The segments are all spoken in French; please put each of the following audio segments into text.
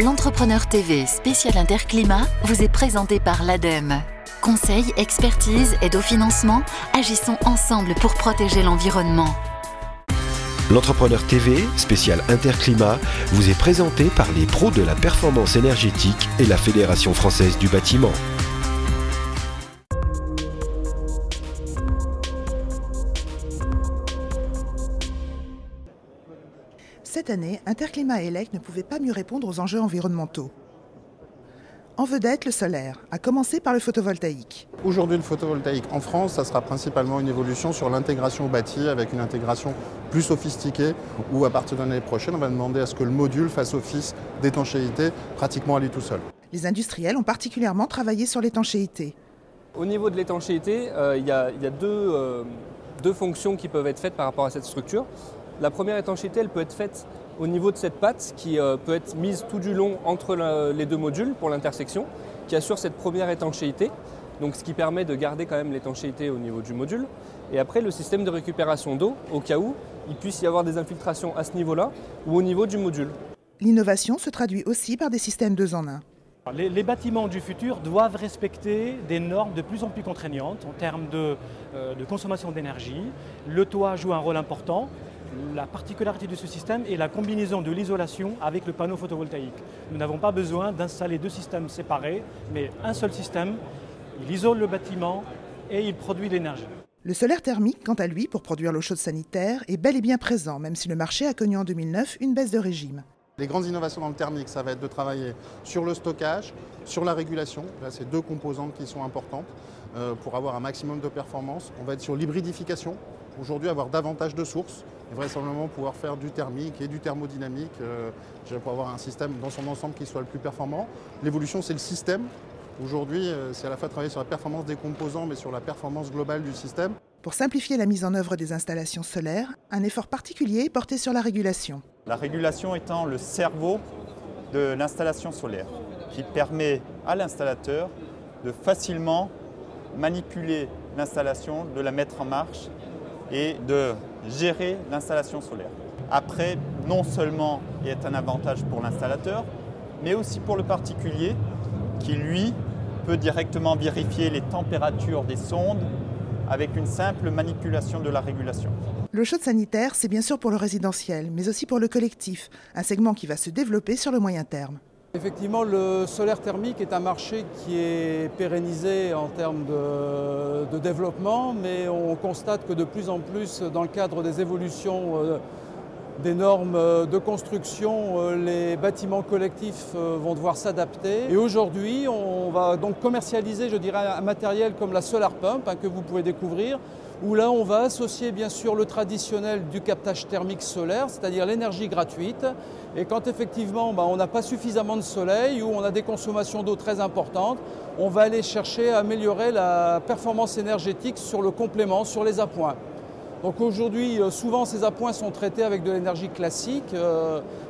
L'Entrepreneur TV spécial Interclimat vous est présenté par l'ADEME. Conseil, expertise, aide au financement, agissons ensemble pour protéger l'environnement. L'Entrepreneur TV spécial Interclimat vous est présenté par les pros de la performance énergétique et la Fédération française du bâtiment. Cette année, Interclimat et ELEC ne pouvaient pas mieux répondre aux enjeux environnementaux. En vedette, le solaire, à commencer par le photovoltaïque. Aujourd'hui, le photovoltaïque en France, ça sera principalement une évolution sur l'intégration au bâti avec une intégration plus sophistiquée où à partir de l'année prochaine, on va demander à ce que le module fasse office d'étanchéité pratiquement à lui tout seul. Les industriels ont particulièrement travaillé sur l'étanchéité. Au niveau de l'étanchéité, il y a deux fonctions qui peuvent être faites par rapport à cette structure. La première étanchéité, elle peut être faite au niveau de cette patte qui peut être mise tout du long entre les deux modules pour l'intersection, qui assure cette première étanchéité, donc ce qui permet de garder quand même l'étanchéité au niveau du module. Et après, le système de récupération d'eau, au cas où il puisse y avoir des infiltrations à ce niveau-là ou au niveau du module. L'innovation se traduit aussi par des systèmes 2 en 1. Les bâtiments du futur doivent respecter des normes de plus en plus contraignantes en termes de consommation d'énergie. Le toit joue un rôle important. La particularité de ce système est la combinaison de l'isolation avec le panneau photovoltaïque. Nous n'avons pas besoin d'installer deux systèmes séparés, mais un seul système. Il isole le bâtiment et il produit l'énergie. Le solaire thermique, quant à lui, pour produire l'eau chaude sanitaire, est bel et bien présent, même si le marché a connu en 2009 une baisse de régime. Les grandes innovations dans le thermique, ça va être de travailler sur le stockage, sur la régulation. Là, c'est deux composantes qui sont importantes pour avoir un maximum de performance. On va être sur l'hybridification. Aujourd'hui, avoir davantage de sources et vraisemblablement pouvoir faire du thermique et du thermodynamique pour avoir un système dans son ensemble qui soit le plus performant. L'évolution, c'est le système. Aujourd'hui, c'est à la fois travailler sur la performance des composants, mais sur la performance globale du système. Pour simplifier la mise en œuvre des installations solaires, un effort particulier est porté sur la régulation. La régulation étant le cerveau de l'installation solaire, qui permet à l'installateur de facilement manipuler l'installation, de la mettre en marche et de gérer l'installation solaire. Après, non seulement il y a un avantage pour l'installateur, mais aussi pour le particulier qui, lui, peut directement vérifier les températures des sondes avec une simple manipulation de la régulation. L'eau chaude sanitaire, c'est bien sûr pour le résidentiel, mais aussi pour le collectif, un segment qui va se développer sur le moyen terme. Effectivement, le solaire thermique est un marché qui est pérennisé en termes de développement, mais on constate que de plus en plus, dans le cadre des évolutions des normes de construction, les bâtiments collectifs vont devoir s'adapter. Et aujourd'hui, on va donc commercialiser, je dirais, un matériel comme la Solar Pump que vous pouvez découvrir, où là on va associer bien sûr le traditionnel du captage thermique solaire, c'est-à-dire l'énergie gratuite. Et quand effectivement on n'a pas suffisamment de soleil ou on a des consommations d'eau très importantes, on va aller chercher à améliorer la performance énergétique sur le complément, sur les appoints. Donc aujourd'hui, souvent ces appoints sont traités avec de l'énergie classique.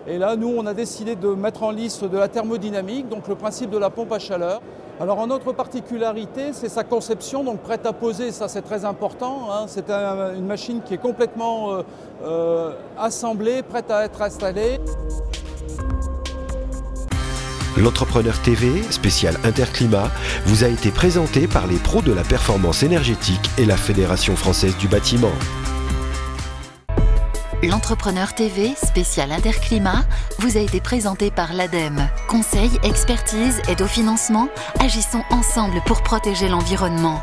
Et là, nous, on a décidé de mettre en lice de la thermodynamique, donc le principe de la pompe à chaleur. Alors en autre particularité, c'est sa conception, donc prête à poser, ça c'est très important. C'est une machine qui est complètement assemblée, prête à être installée. L'Entrepreneur TV spécial Interclimat vous a été présenté par les pros de la performance énergétique et la Fédération française du bâtiment. L'Entrepreneur TV spécial Interclimat vous a été présenté par l'ADEME. Conseil, expertise, aide au financement, agissons ensemble pour protéger l'environnement.